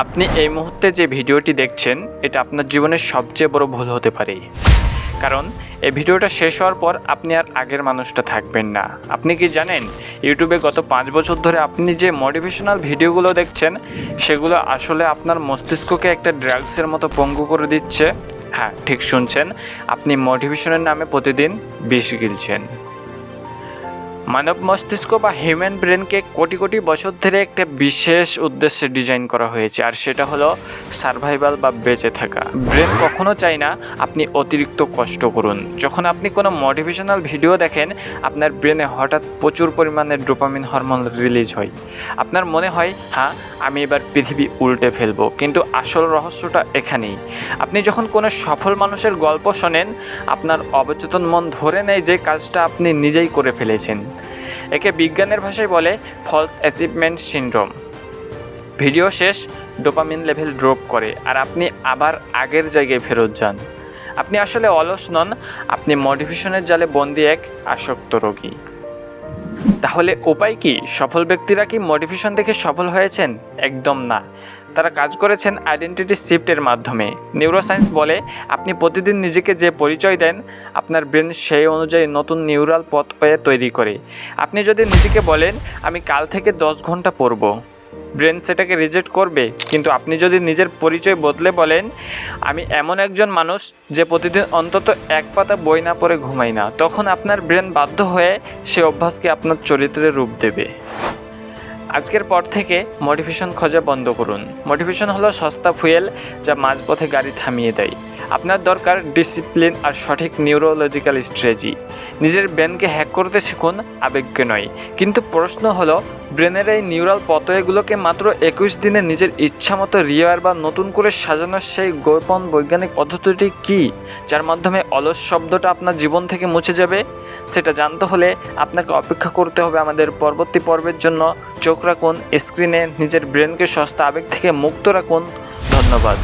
আপনি এই মুহূর্তে যে ভিডিওটি দেখছেন এটা আপনার জীবনের সবচেয়ে বড় ভুল হতে পারে। কারণ এই ভিডিওটা শেষ হওয়ার পর আপনি আর আগের মানুষটা থাকবেন না। আপনি কি জানেন ইউটিউবে গত 5 বছর ধরে আপনি যে মোটিভেশনাল ভিডিওগুলো দেখছেন সেগুলো আসলে আপনার মস্তিষ্ককে একটা ড্রাগসের মতো পঙ্গু করে দিচ্ছে। হ্যাঁ, ঠিক শুনছেন, আপনি মোটিভেশনের নামে প্রতিদিন বিষ গিলছেন। মানব মস্তিষ্ক বা হিউম্যান ব্রেনকে কোটি কোটি বছর ধরে একটা বিশেষ উদ্দেশ্যে ডিজাইন করা হয়েছে, আর সেটা হলো সার্ভাইভাল বা বেঁচে থাকা। ব্রেন কখনো চায় না আপনি অতিরিক্ত কষ্ট করুন। যখন আপনি কোনো মোটিভেশনাল ভিডিও দেখেন আপনার ব্রেনে হঠাৎ প্রচুর পরিমাণে ডোপামিন হরমোন রিলিজ হয়। আপনার মনে হয় হ্যাঁ, আমি এবার পৃথিবী উল্টে ফেলবো, কিন্তু আসল রহস্যটা এখানেই। আপনি যখন কোনো সফল মানুষের গল্প শোনেন আপনার অবচেতন মন ধরে নেয় যে কাজটা আপনি নিজেই করে ফেলেছেন। একে বিজ্ঞানের ভাষায় বলে ফলস অ্যাচিভমেন্ট সিনড্রোম। ভিডিও শেষ, ডোপামিন লেভেল ড্রপ করে আর আপনি আবার আগের জায়গায় ফেরত যান। আপনি আসলে অলস নন, আপনি মোটিভেশনের জালে বন্দী এক আসক্ত রোগী। তাহলে উপায় কি? সফল ব্যক্তিরা কি মোটিভেশন দেখে সফল হয়েছেন? একদম না। তারা কাজ করেছেন আইডেন্টিটি শিফটের মাধ্যমে। নিউরোসায়েন্স বলে আপনি প্রতিদিন নিজেকে যে পরিচয় দেন আপনার ব্রেন সেই অনুযায়ী নতুন নিউরাল পাথওয়ে তৈরি করে। আপনি যদি নিজেকে বলেন আমি কাল থেকে 10 ঘন্টা পড়ব, ব্রেন সেটাকে রিজেক্ট করবে। কিন্তু আপনি যদি নিজের পরিচয় বদলে বলেন আমি এমন একজন মানুষ যে প্রতিদিন অন্তত 1 পাতা বই না পড়ে ঘুমাই না, তখন আপনার ব্রেন বাধ্য হয়ে সে অভ্যাসকে আপনার চরিত্রে রূপ দেবে। আজকের পর থেকে মোটিভেশন খোঁজা বন্ধ করুন। মোটিভেশন হলো সস্তা ফুয়েল যা মাঝপথে গাড়ি থামিয়ে দেয়। আপনার দরকার ডিসিপ্লিন আর সঠিক নিউরোলজিক্যাল স্ট্র্যাটেজি। নিজের ব্রেনকে হ্যাক করতে শিখুন, আবেগকে নয়। কিন্তু প্রশ্ন হলো ব্রেনের এই নিউরাল পাথওয়েগুলোকে মাত্র 21 দিনে নিজের ইচ্ছামতো রিওয়ার বা নতুন করে সাজানোর সেই গোপন বৈজ্ঞানিক পদ্ধতিটি কী, যার মাধ্যমে অলস শব্দটা আপনার জীবন থেকে মুছে যাবে? সেটা জানতে হলে আপনাকে অপেক্ষা করতে হবে আমাদের পরবর্তী পর্বের জন্য। চোখ রাখুন স্ক্রিনে, নিজের ব্রেনকে সস্তা আবেগ থেকে মুক্ত রাখুন। ধন্যবাদ।